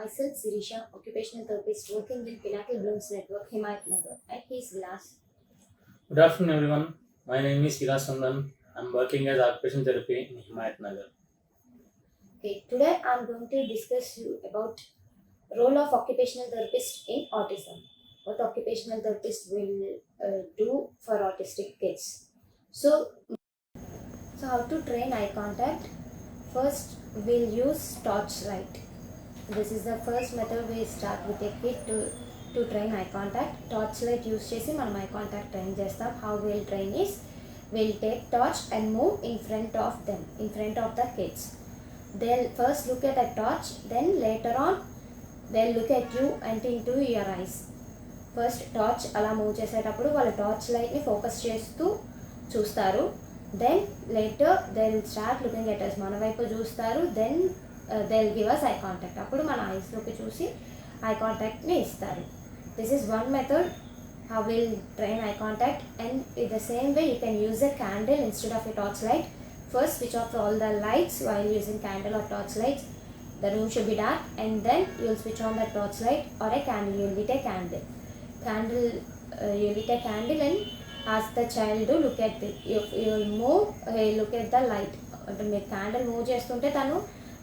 Myself, Sirisha, occupational therapist working in Pinnacle Blooms Network, Nagar, and he's Vilas. Good afternoon, everyone. My name is Vilas. I'm working as occupational therapy in Nagar. Okay, today I'm going to discuss you about role of occupational therapist in autism. What occupational therapist will do for autistic kids. So, so how to train eye contact? First, we'll use torchlight. This is the first method we start with a kid to train eye contact. Torchlight use చేసి మనం eye contact train చేస్తాం. How we'll train is we'll take torch and move in front of them, in front of the kids. They'll first look at the torch, then later on they'll look at you and into your eyes. First torch అలా move చేసేటప్పుడు వాళ్ళు torch లైట్ని focus చేస్తూ చూస్తారు. Then later they will start looking at us, మన వైపు చూస్తారు. Then they will give us eye contact, అప్పుడు మన ఐస్లోకి చూసి ఐ కాంటాక్ట్ని ఇస్తారు. This is one method how will train eye contact. And in the same way you can use a candle instead of a torch light. First switch off all the lights while using candle or torch lights. The room should be dark and then you will switch on the torch light or a candle. You will lit a candle. You lit a candle and ask the child to look at it. You will move, look at the light. అంటే మీరు candle move చేస్తుంటే తను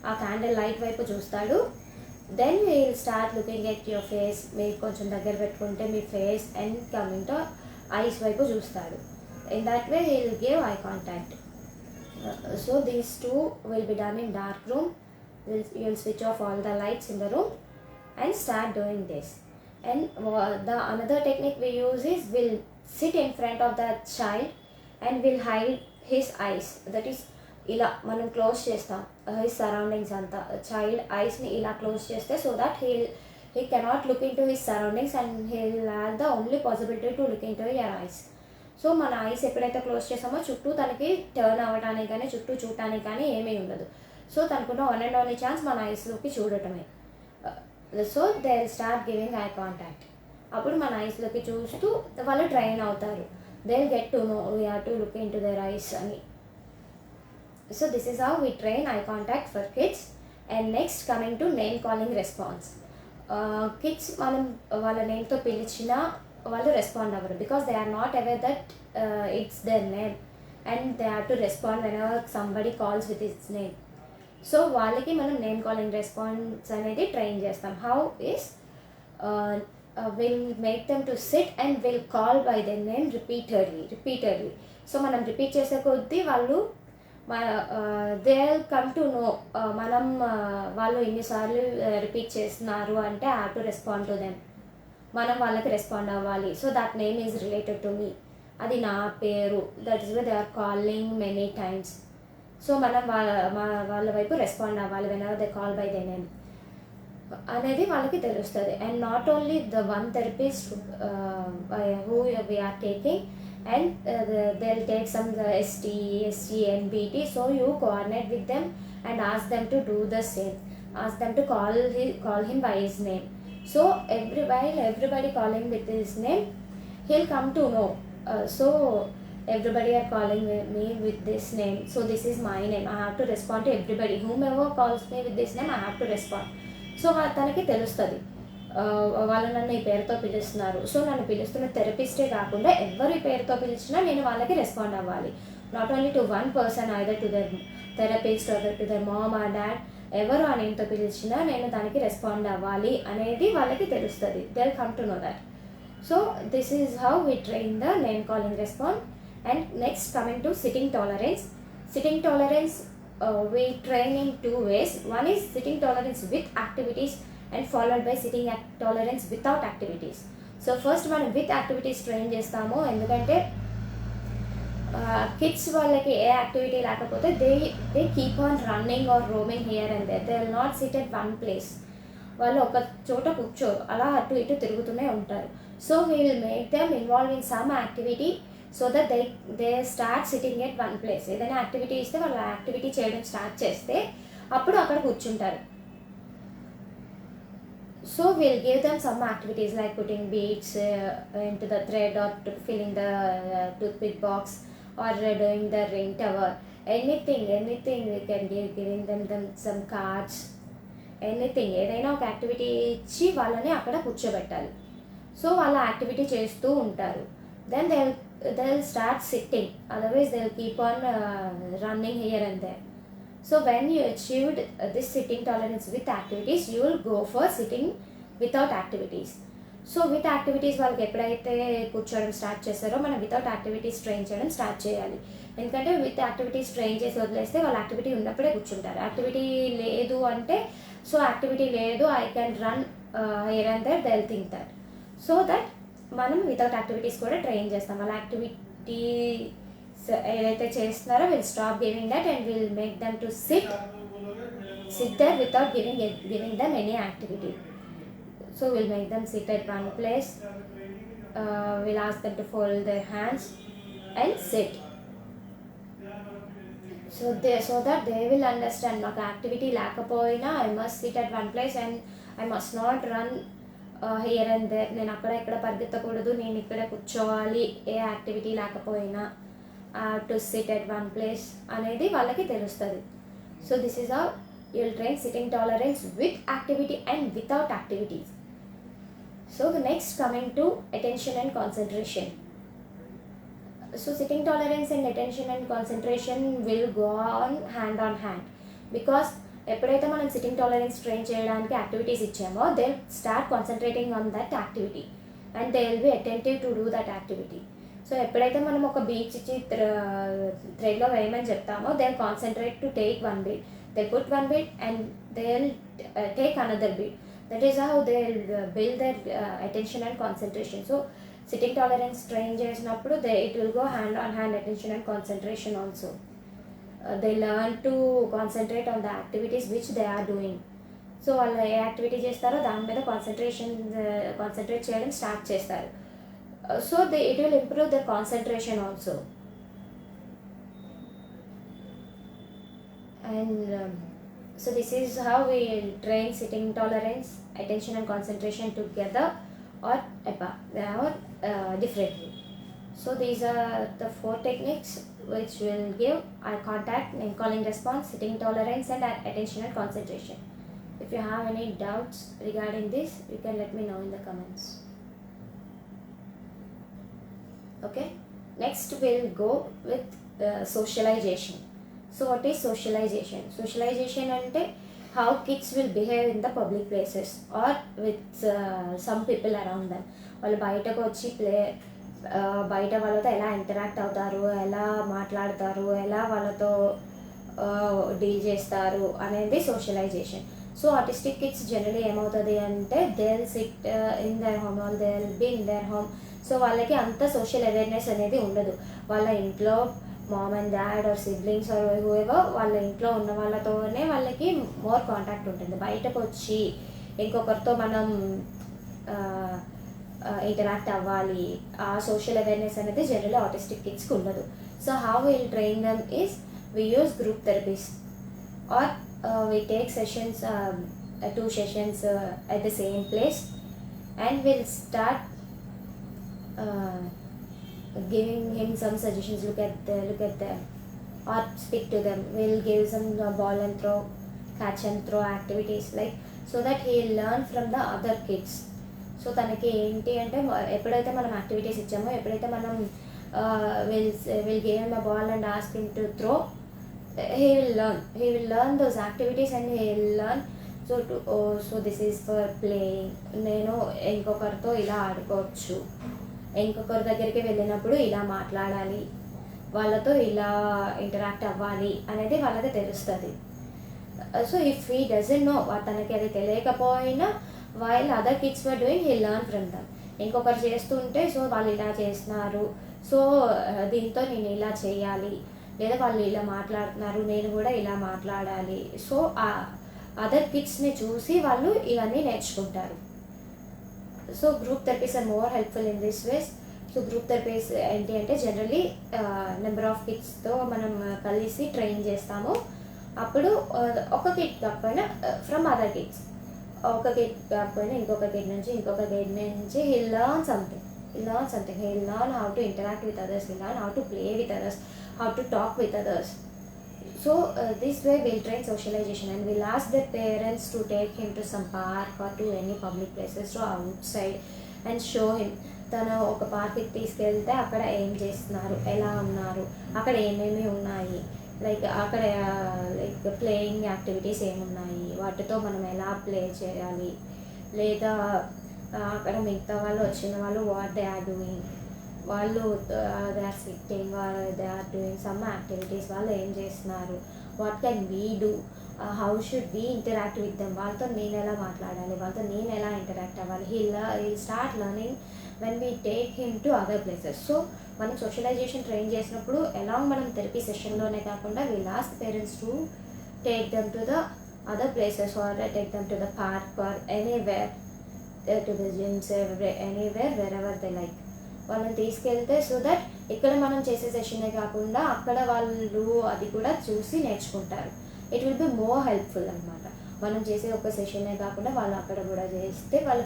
ఆ candle light వైపు చూస్తాడు. Then you will start looking at your face. మీరు కొంచెం దగ్గర పెట్టుకుంటే మీ face and coming to eyes వైపు చూస్తాడు. In that way he will give eye contact. So these two will be done in dark room. You will switch off all the lights in the room and start doing this. And the another technique we use is we'll sit in front of the child and we'll hide his eyes. That is ఇలా మనం close చేస్తాం his surroundings అంతా. Child ఐస్ని ఇలా close చేస్తే so that he cannot look into his surroundings and he'll have the only possibility to look into your eyes. So మన ice ఎప్పుడైతే close చేసామో చుట్టూ తనకి టర్న్ అవ్వడానికి కానీ చుట్టూ చూడటానికి కానీ ఏమీ ఉండదు. సో తనకున్న వన్ అండ్ ఓన్లీ ఛాన్స్ మన ఐస్లోకి చూడటమే. So they will start giving eye contact. అప్పుడు మన ఐస్లోకి చూస్తూ వాళ్ళు ట్రైన్ అవుతారు. They will get to know we have to look into their eyes అని. So this is how we train eye contact for kids. And next coming to name calling response. Kids మనం వాళ్ళ నేమ్తో పిలిచినా వాళ్ళు respond అవ్వరు because they are not aware that it's their name and they have to respond when ever somebody calls with its name. So వాళ్ళకి మనం name calling response అనేది train చేస్తాం. How is will make them to SIT and will call by there name repeatedly. So మనం repeat చేసే కొద్దీ వాళ్ళు they come to no మనం వాళ్ళు ఎన్నిసార్లు రిపీట్ చేస్తున్నారు అంటే I have to respond to them. మనం వాళ్ళకి రెస్పాండ్ అవ్వాలి. So that name is related to me, అది నా పేరు. That is why they are calling many times. So మనం వాళ్ళ వైపు రెస్పాండ్ అవ్వాలి whenever they call by the name అనేది వాళ్ళకి తెలుస్తుంది. And not only the one therapist who we're taking and they will take some ST, SG and BT. So you coordinate with them and ask them to do the same. Ask them to call him by his name. So while everybody calling with his name, he'll come to know. So everybody are calling me with this name. So this is my name. I have to respond to everybody. Whomever calls me with this name, I have to respond. So తనకి తెలుస్తుంది వాళ్ళు నన్ను ఈ పేరుతో పిలుస్తున్నారు. So నన్ను పిలుస్తున్న థెరపిస్టే కాకుండా ఎవరు ఈ పేరుతో పిలిచినా నేను వాళ్ళకి రెస్పాండ్ అవ్వాలి. Not only to one person, either to the therapist or to the mom or dad. ఎవరు ఆ నేమ్తో పిలిచినా నేను దానికి రెస్పాండ్ అవ్వాలి అనేది వాళ్ళకి తెలుస్తుంది. They will come to know that. So this is how we train the name calling response. And next coming to sitting tolerance. Sitting tolerance we train in two ways. One is sitting tolerance with activities and followed by sitting tolerance without activities. So first మనం with activities train చేస్తాము. ఎందుకంటే kids వాళ్ళకి ఏ activity లేకపోతే they keep on running or roaming here and there. They will not sit at one place. వాళ్ళు ఒక చోట కూర్చోరు, అలా అటు ఇటు తిరుగుతూనే ఉంటారు. So we will make them involve in some activity so that they start sitting at one place. ఏదైనా యాక్టివిటీ ఇస్తే వాళ్ళు ఆ యాక్టివిటీ చేయడం స్టార్ట్ చేస్తే అప్పుడు అక్కడ కూర్చుంటారు. So we'll give them some activities like putting beads into the thread or filling the toothpick box or doing the ring tower. Anything we can giving them some cards. Anything ఏదైనా ఒక activity ఇచ్చి వాళ్ళని అక్కడ కూర్చోబెట్టాలి. So వాళ్ళ activity చేస్తూ ఉంటారు. Then they'll start sitting, otherwise they'll keep on running here and there. So when you achieved this sitting tolerance with activities, you will go for sitting without activities. So with activities వాళ్ళకి ఎప్పుడైతే కూర్చోవడం start చేస్తారో మనం without activities train చేయడం start చేయాలి. ఎందుకంటే with activities train చేసి వదిలేస్తే వాళ్ళు యాక్టివిటీ ఉన్నప్పుడే కూర్చుంటారు. యాక్టివిటీ లేదు అంటే సో యాక్టివిటీ లేదు, I can run here and there, they will think that. So that మనం వితౌట్ యాక్టివిటీస్ కూడా ట్రైన్ చేస్తాం. వాళ్ళ యాక్టివిటీ ఏదైతే చేస్తున్నారో will stop giving that and will make them to sit there without giving them any activity. So we'll make them sit at one place. We'll ask them to fold their hands and sit. So that they will understand నాకు activity లేకపోయినా I must sit at one place and I must not run here and there. నేను అక్కడ ఇక్కడ పరిగెత్తకూడదు, నేను ఇక్కడ కూర్చోవాలి ఏ యాక్టివిటీ లేకపోయినా. To sit at one place అనేది వాళ్ళకి తెలుస్తుంది. So this is how you will train sitting tolerance with activity and without activities. So the next coming to attention and concentration. So sitting tolerance and attention and concentration will go on hand because ఎప్పుడైతే మనం sitting tolerance train చేయడానికి activities ఇచ్చామో they start concentrating on that activity and they will be attentive to do that activity. So ఎప్పుడైతే మనం ఒక bead ఇచ్చి థ్రెడ్లో వేయమని చెప్తామో they concentrate to take one bead, they put one bead and they will take another bead. That is how they will build their attention and concentration. So sitting tolerance train చేసినప్పుడు it will go hand on hand attention and concentration also. They learn to concentrate on the activities which they are doing. So వాళ్ళు ఏ activity చేస్తారో దాని మీద concentrate చేయడం start చేస్తారు. So it will improve their concentration also. And so this is how we train sitting tolerance, attention and concentration together or differently. So these are the 4 techniques which will give eye contact, name calling response, sitting tolerance and attention and concentration. If you have any doubts regarding this, you can let me know in the comments. Okay, next we'll go with socialization. So what is socialization? Socialization ante how kids will behave in the public places or with some people around them. వాళ్ళు బయటకు వచ్చి బయట వాళ్ళతో ఎలా interact అవుతారు, ఎలా మాట్లాడతారు, ఎలా వాళ్ళతో డీల్ చేస్తారు అనేది socialization. So autistic kids generally ఏమవుతుంది అంటే they will sit in their home or they will be in their home. సో వాళ్ళకి అంత సోషల్ అవేర్నెస్ అనేది ఉండదు. వాళ్ళ ఇంట్లో mom and dad or siblings or whoever వాళ్ళ ఇంట్లో ఉన్న వాళ్ళతోనే వాళ్ళకి మోర్ కాంటాక్ట్ ఉంటుంది. బయటకు వచ్చి ఇంకొకరితో మనం ఇంటరాక్ట్ అవ్వాలి, ఆ సోషల్ అవేర్నెస్ అనేది జనరల్లీ ఆటిస్టిక్ కిడ్స్కి ఉండదు. So how will train them is we use group therapies or we take sessions 2 sessions at the same place and we'll start giving him some suggestions, look at them or speak to them. We'll give some ball and throw, catch and throw activities like so that he'll learn from the other kids. So తనకి ఏంటి అంటే ఎప్పుడైతే మనం activities ఇచ్చామో ఎప్పుడైతే మనం will give him a ball and ask him to throw, he will learn those activities and he will learn so this is for playing. నేను ఇంకొకరితో ఇలా ఆడుకోవచ్చు, ఇంకొకరి దగ్గరికి వెళ్ళినప్పుడు ఇలా మాట్లాడాలి, వాళ్ళతో ఇలా ఇంటరాక్ట్ అవ్వాలి అనేది వాళ్ళకి తెలుస్తుంది. So if he doesn't know, తనకి అది తెలియకపోయినా while other kids were doing he learn from them. ఇంకొకరు చేస్తుంటే సో వాళ్ళు ఇలా చేస్తున్నారు, సో దీంతో నేను ఇలా చేయాలి, లేదా వాళ్ళు ఇలా మాట్లాడుతున్నారు నేను కూడా ఇలా మాట్లాడాలి. సో అదర్ కిడ్స్ని చూసి వాళ్ళు ఇవన్నీ నేర్చుకుంటారు. So group therapies are more helpful in this ways. So group therapies ఏంటి అంటే జనరలీ నెంబర్ ఆఫ్ కిడ్స్తో మనం కలిసి ట్రైన్ చేస్తాము. అప్పుడు ఒక కిడ్ కాకపోయినా ఫ్రమ్ అదర్ కిడ్స్, ఒక కిడ్ కాకపోయినా ఇంకొక కిడ్ నుంచి he learn something. He'll learn how to interact with others, he'll learn how to play with others, how to talk with others. This way we'll train socialization, and we'll ask the parents to take him to some park or to any public places to outside and show him. తను ఒక పార్క్కి తీసుకెళ్తే అక్కడ ఏం చేస్తున్నారు, ఎలా ఉన్నారు, అక్కడ ఏమేమి ఉన్నాయి, లైక్ అక్కడ లైక్ ప్లేయింగ్ యాక్టివిటీస్ ఏమున్నాయి, వాటితో మనం ఎలా ప్లే చేయాలి, లేదా అక్కడ మిగతా వాళ్ళు వచ్చిన వాళ్ళు వాట్ దే ఆర్ డూయింగ్, వాళ్ళు they are sitting or they are doing some activities, వాళ్ళు ఏం చేస్తున్నారు, what can we do, how should we interact with them, వాళ్ళతో నేను ఎలా మాట్లాడాలి, వాళ్ళతో నేను ఎలా ఇంటరాక్ట్ అవ్వాలి. He'll start learning when we take him to other places. సో మనం సోషలైజేషన్ ట్రైన్ చేసినప్పుడు ఎలా మనం థెరపీ సెషన్లోనే కాకుండా we last parents to take them to the other places are take them to the park or anywhere, to the gyms, anywhere wherever they like. వాళ్ళని తీసుకెళ్తే so that ఇక్కడ మనం చేసే సెషనే కాకుండా అక్కడ వాళ్ళు అది కూడా చూసి నేర్చుకుంటారు. It will be more helpful అనమాట. మనం చేసే ఒక సెషనే కాకుండా వాళ్ళు అక్కడ కూడా చేస్తే వాళ్ళు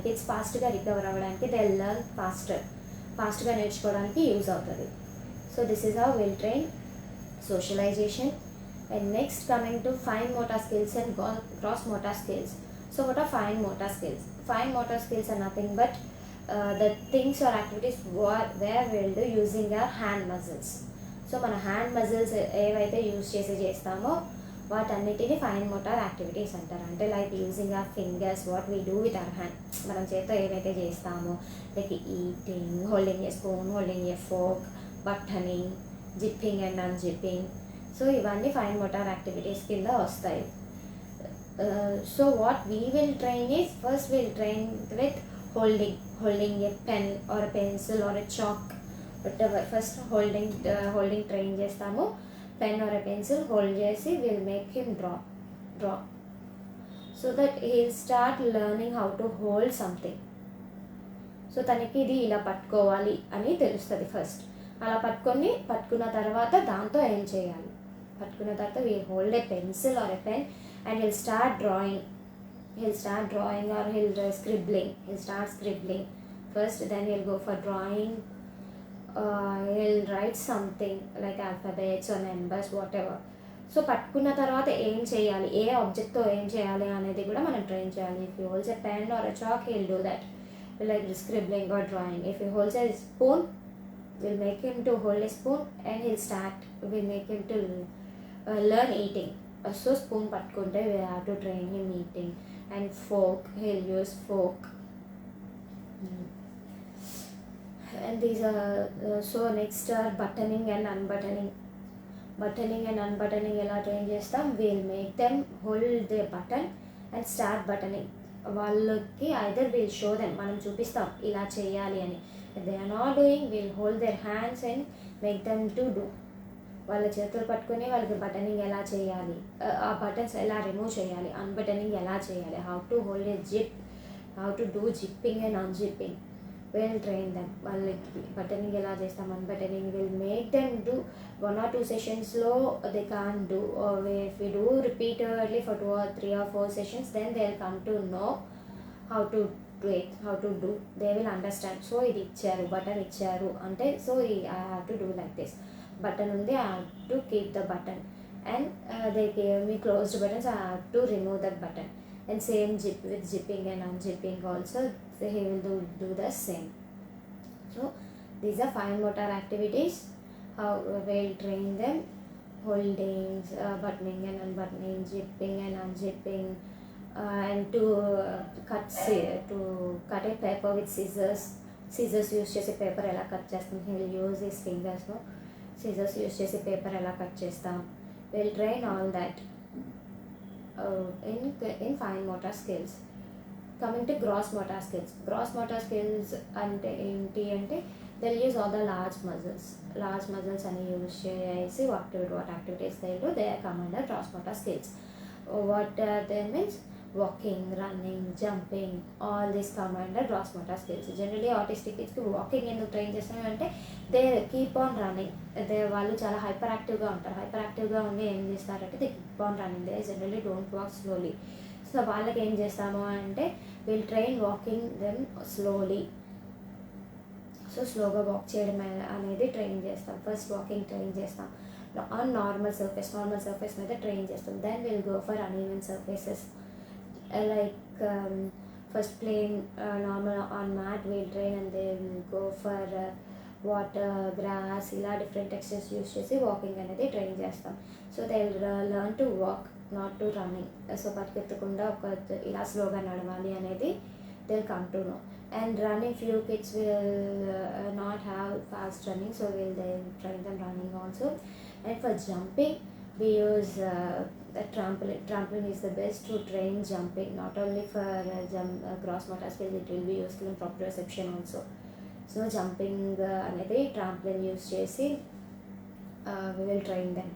కిడ్స్ ఫాస్ట్గా రికవర్ అవ్వడానికి, దే లెర్న్ ఫాస్ట్గా నేర్చుకోవడానికి యూజ్ అవుతుంది. So this is how will train socialization. And next, coming to fine motor skills and gross motor skills. So what are fine motor skills? Fine motor skills are nothing but the things or activities where we'll do using our hand muscles. So మన hand muscles ఏవైతే use చేస్తామో వాటన్నిటిని fine motor activities అంటారు. అంటే like using our fingers, what we do with our hand, మనం చేతితో ఏవైతే చేస్తామో, like eating, holding a spoon, holding a fork, buttoning, zipping and unzipping. So ఇవన్నీ ఫైన్ మోటార్ యాక్టివిటీస్ కింద వస్తాయి. So what we will train is, first will train with holding a pen or a pencil or a chalk, whatever. First holding train చేస్తాము. Pen or a pencil hold చేసి will make him draw so that he'll start learning how to hold something. So తనకి ఇది ఇలా పట్టుకోవాలి అని తెలుస్తుంది first. అలా పట్టుకున్న తర్వాత దాంతో ఏం చేయాలి, పట్టుకున్న తర్వాత will hold a pencil are a pen and will start drawing. He'll start drawing or he'll start scribbling first, then he'll go for drawing. He'll write something like alphabets or numbers, whatever. So పట్టుకున్న తర్వాత ఏం చేయాలి, ఏ ఆబ్జెక్ట్తో ఏం చేయాలి అనేది కూడా మనం train చేయాలి. If you holds a pen or a chalk, he'll do that, like scribbling or drawing. If he holds a spoon, we'll make him to hold a spoon and we'll make him to learn eating. So spoon పట్టుకుంటే we have to train him eating. And fork, he'll use fork. And these are so next are buttoning and unbuttoning. Buttoning and unbuttoning ఎలా train చేస్తాం, we'll make them hold their button and start buttoning. వాళ్ళకి either we'll show them, మనం చూపిస్తాం ఇలా చేయాలి అని. If they are not doing, we'll hold their hands and make them to do. వాళ్ళ చేతులు పట్టుకొని వాళ్ళకి బటనింగ్ ఎలా చేయాలి, ఆ బటన్స్ ఎలా రిమూవ్ చేయాలి, అన్బటనింగ్ ఎలా చేయాలి, how to hold a zip, how to do zipping and unzipping, will train them. వాళ్ళకి బటనింగ్ ఎలా చేస్తాం, unbuttoning will make them do 1 or 2 సెషన్స్లో they can do. If you do repeatedly for 2 or 3 or 4 sessions, then they will come to know how to do it, how to do, they will understand. So ఇది ఇచ్చారు, button ఇచ్చారు అంటే so I have to do like this. Button ఉంది, I have to keep the button, and they gave me closed buttons, I have to remove that button. And same with zipping and unzipping also, so he will do the same. So these are fine motor activities, how we'll train them: holding, buttoning and unbuttoning, zipping and unzipping, and to cut a paper with scissors use చేసి paper ఎలా cut చేస్తాం, he will use his fingers, no, scissors use చేసి paper ఎలా cut చేస్తాం. Will train all that in fine motor skills. Coming to gross motor skills అంటే ఏంటి అంటే, they use all the large muscles అని use చేసి what activities they do, they come under gross motor skills. What they means walking, running, jumping, all these come under gross motor skills. Generally autistic kids కి walking ఎందుకు train చేస్తామంటే they keep on running. వాళ్ళు చాలా hyper యాక్టివ్గా ఉంటారు. Hyper యాక్టివ్గా ఉండి ఏం చేస్తారంటే they keep on running, they generally don't walk slowly. So వాళ్ళకి ఏం చేస్తాము అంటే will train walking them slowly. So స్లోగా వాక్ చేయడం అనేది ట్రైన్ చేస్తాం. ఫస్ట్ వాకింగ్ ట్రైన్ చేస్తాం. on normal surface మీద ట్రైన్ చేస్తాం. Then will go for uneven surfaces like first plain normal on mat we'll train, and then go for water, grass, ఇలా different textures use చేసి walking అనేది train చేస్తాం. So they learn to walk, not to running. So పరిగెత్తకుండా ఒక ఇలా స్లోగా నడవాలి అనేది they come to know. And running, few kids will not have fast running, so we'll then train them running also. And for jumping we use the trampoline. Trampoline is the best to train jumping, not only for gross motor skills, it will be useful in proprioception also. So jumping అనేది trampoline use చేసి we will train them.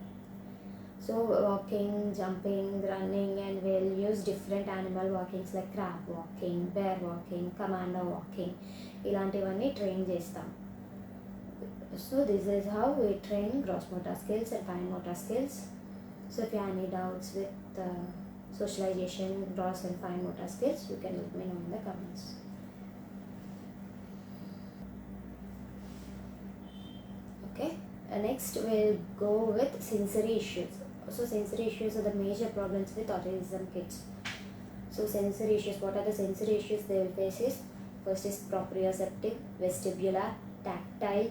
So walking, jumping, running, and we'll use different animal walkings like crab walking, bear walking, commando walking, ఇలాంటివన్నీ train చేస్తాం. So this is how we train gross motor skills and fine motor skills. So if you have any doubts with socialization, gross and fine motor skills, you can let me know in the comments. Okay, next we'll go with sensory issues. So sensory issues are the major problems with autism kids. So sensory issues, what are the sensory issues they will face is, first is proprioceptive, vestibular, tactile,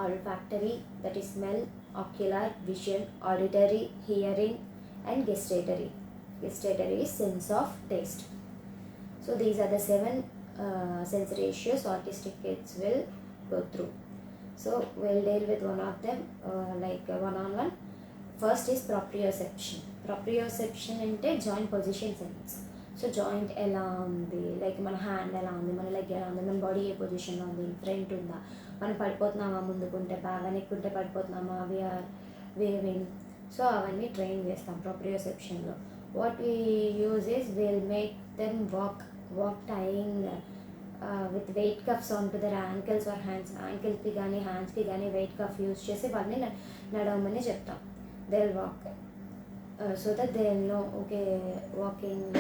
olfactory, that is smell, ocular, visual, auditory, hearing, and gustatory. Gustatory is sense of taste. So these are the 7 sensory issues autistic kids will go through. So we'll deal with one of them like one-on-one. First is proprioception. Proprioception అంటే joint position sense. So joint ఎలా ఉంది, like మన hand ఎలా ఉంది, మన leg ఎలా ఉంది, మన బాడీ ఏ పొజిషన్లో ఉంది, ఫ్రంట్ ఉందా, మనం పడిపోతున్నామా, ముందుకుంటే బాగా నెక్కుంటే పడిపోతున్నామా, వీఆర్ వేవింగ్. సో అవన్నీ ట్రైన్ చేస్తాం proprioceptionలో. What we use is will make them walk tying with weight cuffs on to their ankles or hands. యాంకిల్కి కానీ హ్యాండ్స్కి కానీ వెయిట్ కఫ్ యూజ్ చేసి వాళ్ళని నడవమని చెప్తాం. They will walk so that they will know okay walking.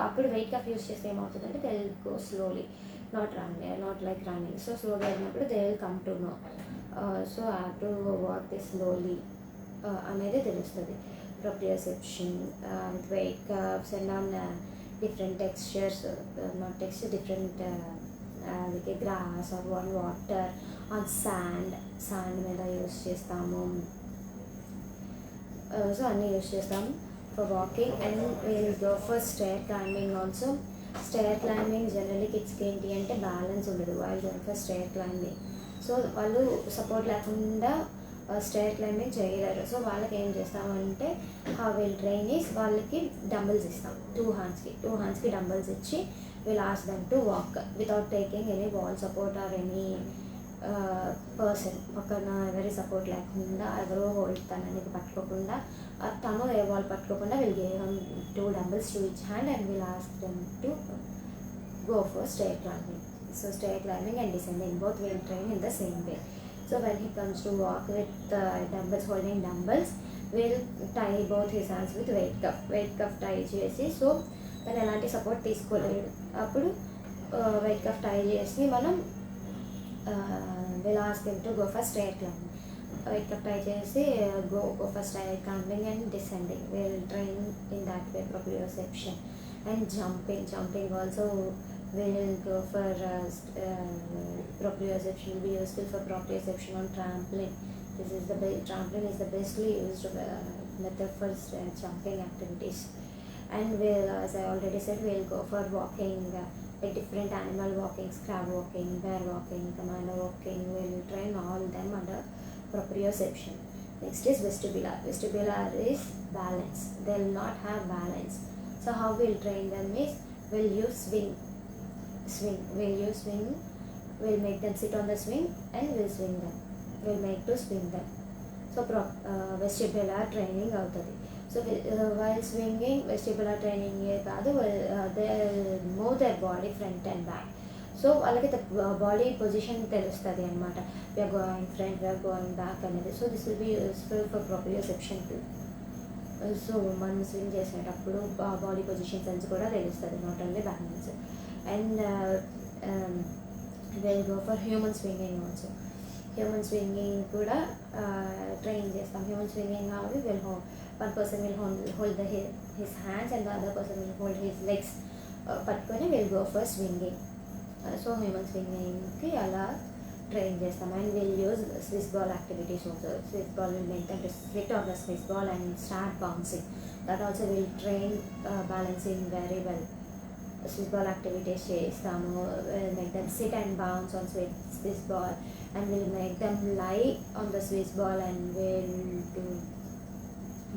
అప్పుడు wait cough use చేస్తే ఏమవుతుందంటే they will go slowly, not like running. So స్లోగా వెళ్ళినప్పుడు they will come to no. So have to walk this slowly అనేది తెలుస్తుంది. proprioception with weight curves and on different textures, not texture, different like a grass or on water, on sand మీద use చేస్తాము. So అన్నీ use చేస్తాము for walking. And we'll go for stair climbing also. Stair climbing generally కిడ్స్కి ఏంటి అంటే balance ఉండదు while going for stair climbing. So వాళ్ళు support లేకుండా స్టేర్ క్లైంబింగ్ చేయలేరు. సో వాళ్ళకి ఏం చేస్తామంటే హౌ విల్ ట్రైన్ ఈస్, వాళ్ళకి డంబుల్స్ ఇస్తాం టూ హ్యాండ్స్కి డంబుల్స్ ఇచ్చి will ask them to walk without taking any wall support or any person. పక్కన ఎవరి సపోర్ట్ లేకుండా, ఎవరో హోల్డ్ పట్టుకోకుండా, తను ఏ వాల్ పట్టుకోకుండా will give two dumbbells to each hand and will ask them to go for stair climbing. So stair climbing and descending both will train in the same way. So when he comes to walk with dumbbells, holding dumbbells, we'll tie both his hands with weight cuff tie చేసి, so తను ఎలాంటి support తీసుకోలేడు. అప్పుడు weight cuff tie చేసి మనం will ask him to go for stair climbing. Weight cuff tie చేసి go for stair climbing and descending. We'll train in that way proprioception. And jumping also will go for proprioception, will be useful for proprioception on trampoline. Trampoline is the bestly used method for jumping activities. And we'll, as I already said, we'll go for walking, like different animal walkings, crab walking, bear walking, commando walking. We'll train all them under proprioception. Next is vestibular. Vestibular is balance. They will not have balance. So how we'll train them is, we'll use swing. We'll make them sit on the swing and we'll swing them. We'll make to swing them. So vestibular training అవుతుంది. So while swinging, vestibular training కాదు, they'll move their body front and back. So వాళ్ళకి body position తెలుస్తుంది అనమాట. We're going front, we're going back అనేది. So this will be useful for proprioception too. So మనం swing చేసేటప్పుడు body position sense కూడా తెలుస్తుంది, not only balance. And will go for human swinging also. Human swinging కూడా train చేస్తాం. Human swinging అవి will one person will hold his hands and the other person will hold his legs పట్టుకొని will go for swinging. So human స్వింగింగ్కి అలా train చేస్తాం. And will use Swiss ball activities also. Swiss ball will make them to sit on the Swiss ball and start bouncing. That also will train balancing very well. Swiss ball activities చేస్తాము. Make them sit and bounce on Swiss ball and we'll make them lie on the Swiss ball and we'll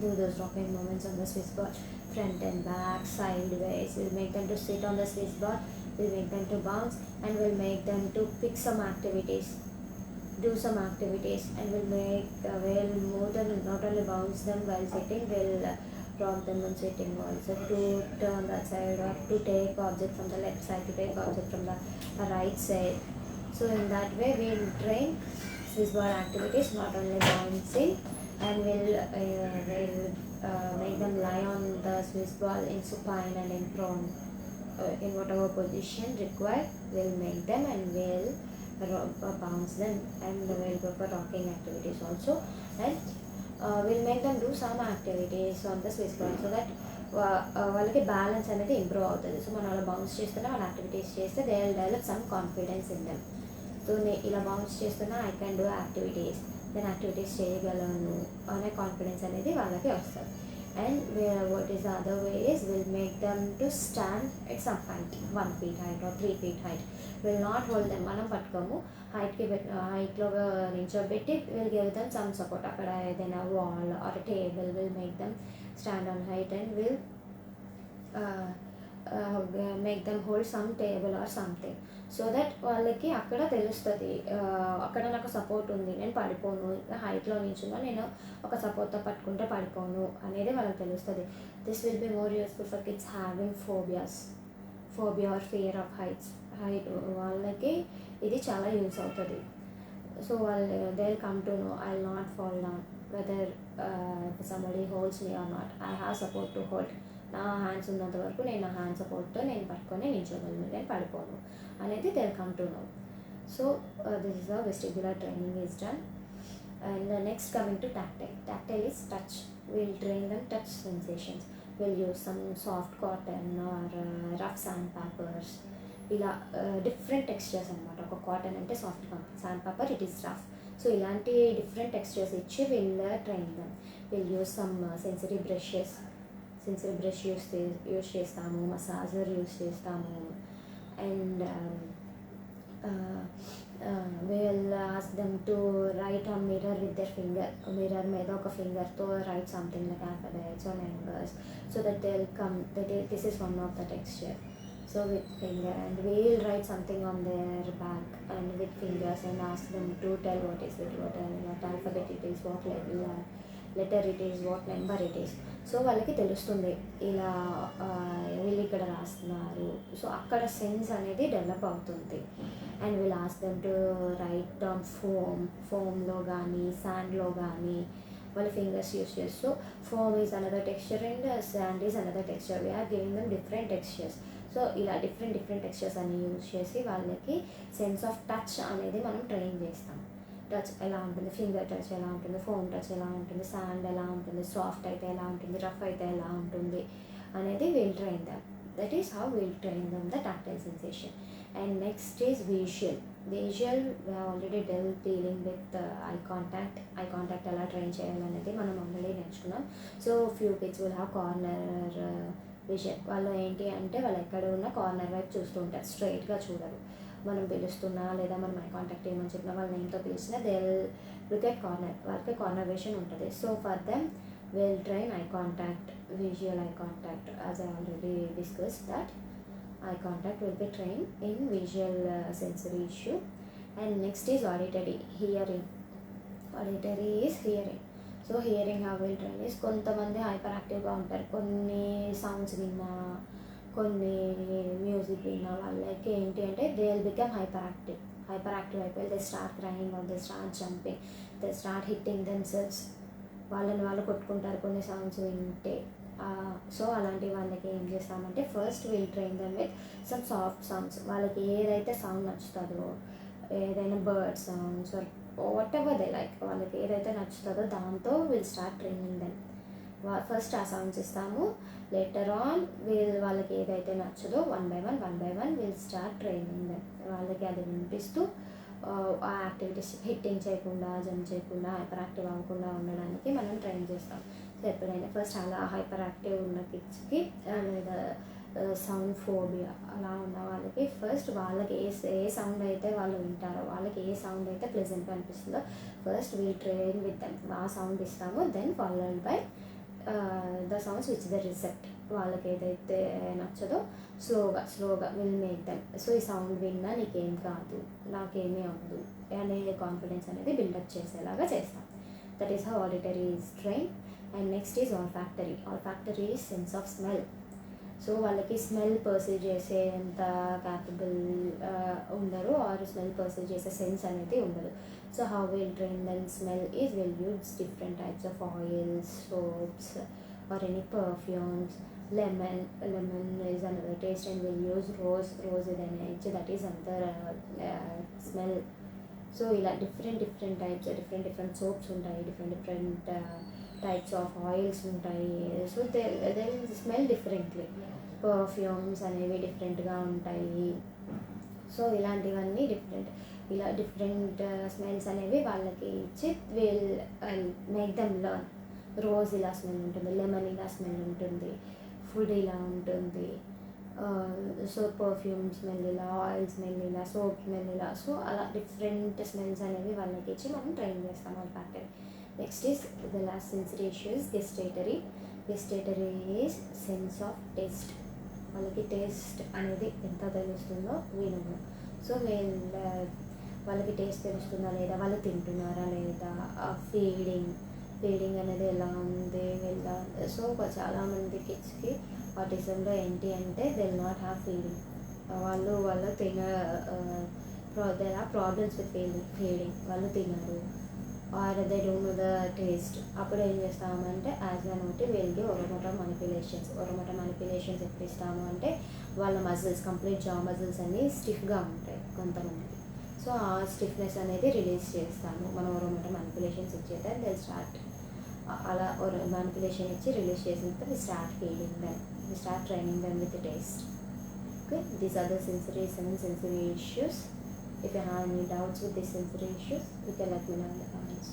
do those rocking movements on the Swiss ball, front and back, sideways. We'll make them to sit on the Swiss ball, we'll make them to bounce, and we'll make them to pick some activities, do some activities, and we'll move them, not only bounce them while sitting, we'll rock them on sitting also, to turn that side or to take object from the left side, to take object from the right side. So in that way we'll train Swiss ball activities, not only bouncing, and we'll make them lie on the Swiss ball in supine and in prone, in whatever position required. We'll make them and we'll bounce them, and we'll go for rocking activities also, and we'll make them do some activities on the Swiss ball so that వాళ్ళకి balance అనేది improve అవుతుంది. So మనం అలా bounce చేస్తున్నా వాళ్ళ activities చేస్తే they will develop some confidence in them. So నేను ఇలా బౌన్స్ చేస్తున్నా ఐ కెన్ డూ యాక్టివిటీస్, నేను యాక్టివిటీస్ చేయగలను అనే కాన్ఫిడెన్స్ అనేది వాళ్ళకి వస్తుంది. And what is the other way is will make them to stand at some height, 1 feet height or 3 feet height. Will not hold them, మనం పట్టుకోము, హైట్లో నించోబెట్టి will give them some support. అక్కడ ఏదైనా wall are table will make them stand on height and will make them hold some table or something. So that వాళ్ళకి అక్కడ తెలుస్తుంది, అక్కడ నాకు సపోర్ట్ ఉంది, నేను పడిపోను, హైట్లో నించున్నా నేను ఒక సపోర్ట్తో పట్టుకుంటే పడిపోను అనేది వాళ్ళకి తెలుస్తుంది. This will be more useful for kids having phobia or fear of height. వాళ్ళకి ఇది చాలా యూస్ అవుతుంది. సో వాళ్ళు they will come to know I will not fall down whether somebody holds me or not, I have support to hold. నా hands ఉన్నంత వరకు నేను నా హ్యాండ్ సపోర్ట్తో నేను పట్టుకొని నిల్చోగలను, నేను పడిపోను అనేది they will come to no. So this is the vestibular training is done. And next coming to tactile is touch. We'll train them touch sensations. We'll use some soft cotton or rough sandpapers. ఇలా different textures అనమాట. ఒక cotton అంటే soft, sandpaper it is rough. So ఇలాంటి different textures ఇచ్చి వీళ్ళ train them. Will use some sensitive brush use చేస్తాము, massager use చేస్తాము. And will ask them to write on mirror with their finger. Mirror మీద ఒక ఫింగర్తో write something like alphabets or numbers, so that they will come that this is one of the texture. So with finger, and we'll write something on their back and with fingers and ask them to tell what is it, what alphabet it is, what letter it is, what number it is. So వాళ్ళకి తెలుస్తుంది ఇలా వీళ్ళు ఇక్కడ రాస్తున్నారు. So అక్కడ sense అనేది develop అవుతుంది. And we'll ask them to write on ఫోమ్లో కానీ శాండ్లో కానీ వాళ్ళ ఫింగర్స్ యూస్ చేస్తూ. Foam is another texture and sand is another texture. We're giving them different textures. So ఇలా డిఫరెంట్ టెక్స్చర్స్ అన్ని యూజ్ చేసి వాళ్ళకి సెన్స్ ఆఫ్ టచ్ అనేది మనం ట్రైన్ చేస్తాం. టచ్ ఎలా ఉంటుంది, ఫింగర్ టచ్ ఎలా ఉంటుంది, ఫోమ్ టచ్ ఎలా ఉంటుంది, శాండ్ ఎలా ఉంటుంది, సాఫ్ట్ అయితే ఎలా ఉంటుంది, రఫ్ అయితే ఎలా ఉంటుంది అనేది will train them. That is how will train them the tactile sensation. And next is visual. We already dealing with eye contact ఎలా ట్రైన్ చేయాలనేది మనం ఆల్రెడీ నేర్చుకున్నాం. So few kids will have corner vision. వాళ్ళు ఏంటి అంటే వాళ్ళు ఎక్కడ ఉన్న కార్నర్ వైపు చూస్తూ ఉంటారు, స్ట్రైట్గా చూడరు. మనం పిలుస్తున్నా లేదా మనం ఐ కాంటాక్ట్ ఏమని చెప్పినా వాళ్ళ నేమ్తో పిలిచినా they will look at corner, వాళ్ళకి కార్నర్ విజన్ ఉంటుంది. So for them will train eye contact, visual eye contact. As I already discuss that eye contact will be trained in visual sensory issue. And next is auditory, hearing. Auditory is hearing. So hearing how will train is కొంతమంది hyper యాక్టివ్గా ఉంటారు. కొన్ని sounds విన్నా, కొన్ని music విన్నా వాళ్ళకి ఏంటి అంటే they will become hyperactive అయిపోయి they start crying or they start jumping, they start hitting themselves. వాళ్ళని వాళ్ళు కొట్టుకుంటారు కొన్ని సౌండ్స్ వింటే. సో అలాంటి వాళ్ళకి ఏం చేస్తామంటే first will train them with some soft sounds. వాళ్ళకి ఏదైతే సౌండ్ నచ్చుతుందో ఏదైనా bird sounds or whatever they like, వాళ్ళకి ఏదైతే నచ్చుతుందో దాంతో will start training them. First ఆ సౌండ్స్ ఇస్తాము, లేటర్ ఆన్ వాళ్ళకి ఏదైతే నచ్చదో one by one will start training them. వాళ్ళకి అది వినిపిస్తూ ఆ యాక్టివిటీస్ హిట్టింగ్ చేయకుండా, జంప్ చేయకుండా, హైపర్ యాక్టివ్ అవ్వకుండా ఉండడానికి మనం ట్రైన్ చేస్తాం. సో ఎప్పుడైనా ఫస్ట్ అలా హైపర్ యాక్టివ్ ఉన్న కిడ్స్కి లేదా సౌండ్ ఫోబియా అలా ఉన్న వాళ్ళకి ఫస్ట్ వాళ్ళకి ఏ సౌండ్ అయితే వాళ్ళు వింటారో, వాళ్ళకి ఏ సౌండ్ అయితే ప్లెజెంట్గా అనిపిస్తుందో first we train with them. ఆ సౌండ్ ఇస్తాము, then followed by the sounds which the reject. వాళ్ళకి ఏదైతే నచ్చదో స్లోగా విల్ మేక్ దెమ్. సో ఈ సౌండ్ విన్నా నీకేం కాదు, నాకేమీ అవ్వదు అనే కాన్ఫిడెన్స్ అనేది బిల్డప్ చేసేలాగా చేస్తాం. That is how auditory is train. And next is olfactory. Olfactory is sense of smell. So వాళ్ళకి స్మెల్ పర్సీవ్ చేసే అంత క్యాపబుల్ ఉండరు, ఆర్ స్మెల్ పర్సీవ్ చేసే సెన్స్ అనేది ఉండదు. So how will train then smell is will use different types of oils, soaps or any perfumes. Lemon is another taste, and we'll use rose is an edge, that is another smell. So ఇలా different types, different soaps ఉంటాయి, different types of oils ఉంటాయి. So they will smell differently. Perfumes అనేవి డిఫరెంట్గా ఉంటాయి. So ఇలాంటివన్నీ ఇలా different smells అనేవి వాళ్ళకి ఇచ్చి will make them learn. Rose ఇలా స్మెల్ ఉంటుంది, లెమన్ ఇలా స్మెల్ ఉంటుంది, ఫుడ్ ఇలా ఉంటుంది, సో పర్ఫ్యూమ్ స్మెల్ ఇలా, ఆయిల్ స్మెల్ ఇలా, సోప్ స్మెల్ ఇలా. సో అలా డిఫరెంట్ స్మెల్స్ అనేవి వాళ్ళకి ఇచ్చి మనం ట్రైన్ చేస్తాం వాళ్ళ factory. Next is the last sensory issue is gustatory. Gustatory is sense of taste. వాళ్ళకి టేస్ట్ అనేది ఎంత తెలుస్తుందో వినము. సో వాళ్ళకి టేస్ట్ తెలుస్తుందా లేదా, వాళ్ళు తింటున్నారా లేదా, ఫీడింగ్ అనేది ఎలా ఉంది ఎలా. సో చాలామంది కిడ్స్కి ఆటిజంలో ఏంటి అంటే they will not have feeding. వాళ్ళు there are problems with feeding. వాళ్ళు తినరు or they don't know the taste. అప్పుడు ఏం చేస్తామంటే యాజ్ అన్ ఒకటి వీళ్ళకి ఒరమోటో మనీపులేషన్స్ ఎప్పుడు ఇస్తాము అంటే వాళ్ళ మజిల్స్, కంప్లీట్ జా మజిల్స్ అన్నీ స్టిఫ్గా ఉంటాయి కొంతమందికి. సో ఆ స్టిఫ్నెస్ అనేది రిలీజ్ చేస్తాము మనం ఒరమోటో మనీపులేషన్స్ ఇచ్చేట. దే స్టార్ట్ అలా మనీపులేషన్ ఇచ్చి రిలీజ్ చేసిన తర్వాత we start feeding them, we start training them with taste. Okay, these are the seven sensory issues. If you have any doubts with these sensory issues, you can let me know in the comments.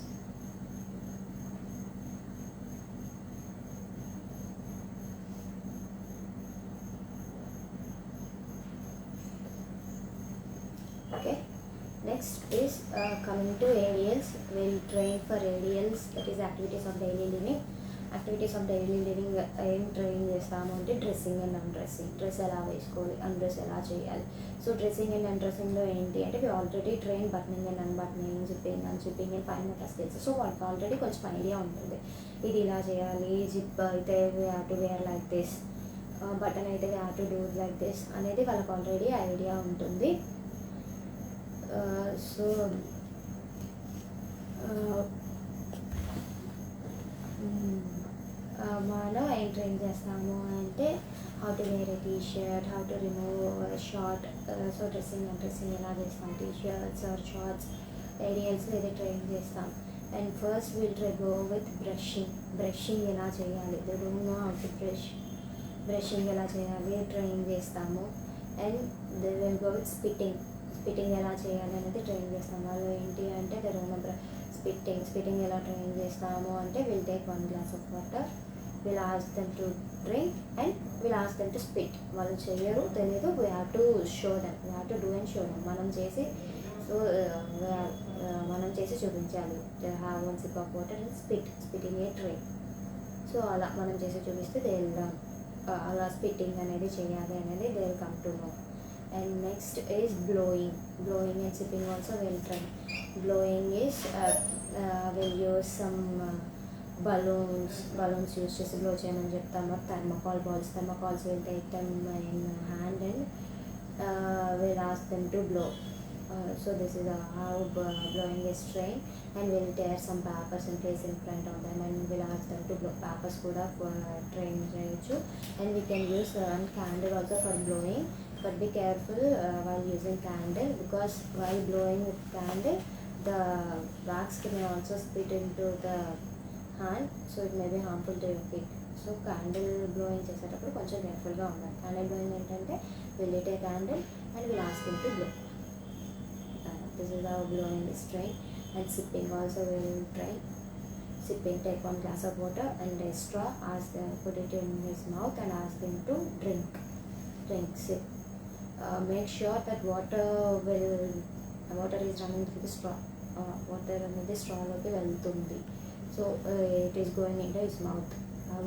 Okay, next is coming to ADLs. We'll train for ADLs, that is activities of daily living. Activities of daily living ఏం train చేస్తాము అంటే dressing and అన్డ్రెస్సింగ్. Dress ఎలా వేసుకోవాలి, అన్డ్రెస్ ఎలా చేయాలి. So dressing and అన్డ్రెస్సింగ్లో ఏంటి అంటే we already train buttoning and unbuttoning, zipping and fine motor skills. So వాళ్ళకి ఆల్రెడీ కొంచెం ఐడియా ఉంటుంది, ఇది ఇలా చేయాలి, జిప్ అయితే we have to wear like this, button అయితే we have to do like this అనేది వాళ్ళకి ఆల్రెడీ ఐడియా ఉంటుంది. సో మనం ఏం ట్రైన్ చేస్తాము అంటే how to wear a T shirt, how to remove short. So dressing and dressing ఎలా చేస్తాం, టీ షర్ట్స్ ఆర్ షార్ట్స్ ఏరియాల్స్ ఇది ట్రైన్ చేస్తాం. And first will go with brushing ఎలా చేయాలి, they don't know how to brushing ఎలా చేయాలి train చేస్తాము. And they will go with spitting ఎలా చేయాలి అనేది ట్రైన్ చేస్తాం. వాళ్ళు ఏంటి అంటే దే డోంట్ నో స్పిట్టింగ్ ఎలా ట్రైన్ చేస్తాము అంటే will take 1 glass of water, will ask them to drink and will ask them to spit. వాళ్ళు చేయరు, తెలియదు, we have to show them, we have to do and show them. మనం చేసి చూపించాలి. Have 1 sip of water and spitting a tray. So అలా మనం చేసి చూపిస్తే దే అలా స్పిట్టింగ్ అనేది చేయాలి అనేది they will come to know. And next is blowing and sipping also will try. Blowing is we'll use some balloons use చేసి blow చేయమని చెప్తాము. థర్మోకాల్స్ will take them in hand and we'll ask them to blow. So this is how blowing is trained. And we'll tear some papers and place in front of them and we'll ask them to blow. Papers కూడా train చేయొచ్చు. And we can use candle also for blowing. but be careful while using candle, because while blowing with candle the wax may also spit into the hand, so it may be harmful to your feet. So candle blowing చేసేటప్పుడు కొంచెం కేర్ఫుల్గా ఉండాలి. Candle blowing ఏంటంటే will lit a candle and will ask him to blow. This is how blowing is train. And sipping also will train. Sipping, take 1 glass of water and a straw, put it in his mouth and ask him to drink, sip. Make sure that water is running through the straw. Water అనేది స్ట్రాలోకి వెళ్తుంది. So it is going in to his mouth.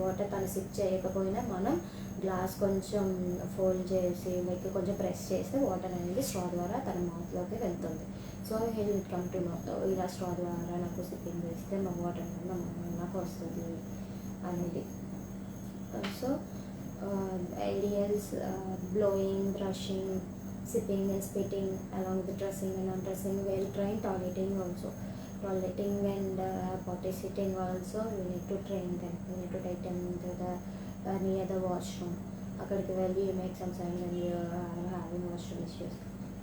Water తను SIP చేయకపోయినా మనం glass కొంచెం fold చేసి like కొంచెం press చేస్తే water అనేది స్ట్రా ద్వారా తన మౌత్లోకి వెళ్తుంది. So he will come to no, ఇలా స్ట్రా ద్వారా నాకు సిప్పింగ్ చేస్తే మా వాటర్ నాకు వస్తుంది అనేది. So ideals, blowing, brushing, sipping and spitting along with dressing and undressing, well trained. Toileting and potty sitting also we need to train them. We need to take them to the near the washroom. అక్కడికి వెళ్ళి you make some sign when you are having washroom issues.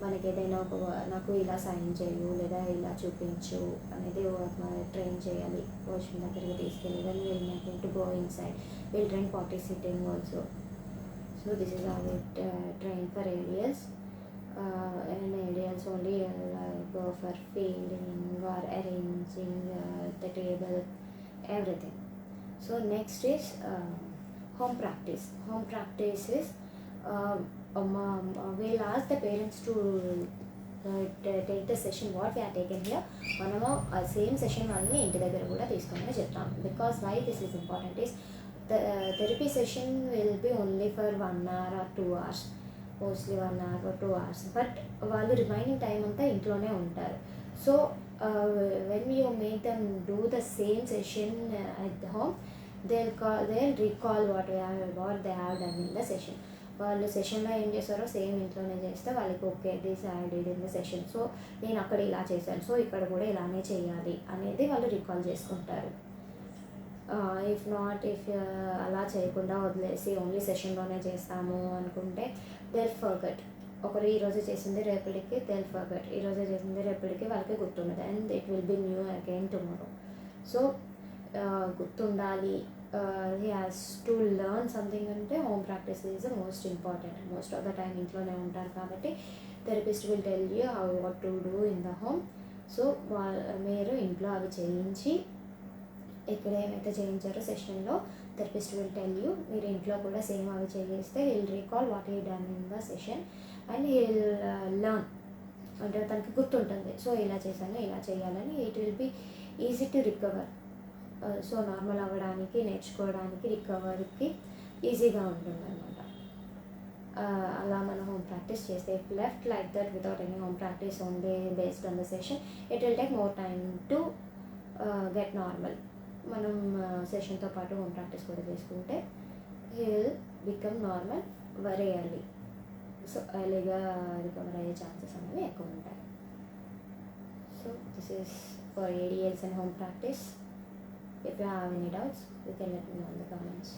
మనకి ఏదైనా నాకు ఇలా sign చేయు లేదా ఇలా చూపించు అనేది ట్రైన్ చేయాలి. వాష్రూమ్ దగ్గరికి తీసుకెళ్ళి then we'll make them to go inside. We'll train potty sitting also. So this is how we train for areas. And areas only go for feeding or arranging the table, everything. So next is home practice. Home practice is we'll ask the parents to take the session what we are taken here. మనము same session వాళ్ళని ఇంటి దగ్గర కూడా తీసుకొని చెప్తాం. Because why this is important is the therapy session will be only for 1 hour or 2 hours, mostly 1 hour or 2 hours, but వాళ్ళు remaining time అంతా ఇంట్లోనే ఉంటారు. So when you make them do the same session at home, they'll recall what they have done in the session. వాళ్ళు సెషన్లో ఏం చేస్తారో same ఇంట్లోనే చేస్తే వాళ్ళకి okay this I did in the session, so నేను అక్కడ ఇలా చేశాను, సో ఇక్కడ కూడా ఇలానే చేయాలి అనేది వాళ్ళు రికాల్ చేసుకుంటారు. ఇఫ్ అలా చేయకుండా వదిలేసి ఓన్లీ సెషన్లోనే చేస్తాము అనుకుంటే they'll forget. ఒకరు ఈరోజు చేసింది రేపటికి they'll forget. ఈరోజు చేసింది రేపటికి వాళ్ళకి గుర్తుండదు and it will be new again tomorrow. So గుర్తుండాలి, he has to learn something అంటే home practice is the most important. Most of the time ఇంట్లోనే ఉంటారు కాబట్టి therapist will tell you how what to do in the home. So మీరు ఇంట్లో అవి చేయించి ఇక్కడ ఏమైతే చేయించారో సెషన్లో థెరపిస్ట్ విల్ టెల్ యూ, మీరు ఇంట్లో కూడా సేమ్ అవి చేయిస్తే he'll recall what he done in the session and he'll learn, అంటే తనకి గుర్తుంటుంది. సో ఇలా చేశాను ఇలా చేయాలని it will be easy to recover. So normal అవ్వడానికి, నేర్చుకోవడానికి, రికవర్కి ఈజీగా ఉంటుంది అనమాట. అలా మనం హోమ్ ప్రాక్టీస్ చేస్తే left like that without any home practice only based on the session it will take more time to get normal. మనం సెషన్తో పాటు హోమ్ ప్రాక్టీస్ కూడా చేసుకుంటే he will become normal very early. So ఎర్లీగా recover అయ్యే chances అనేవి ఎక్కువ ఉంటాయి. So this is for ADLs and home practice. If you have any doubts, you can let me know in the comments.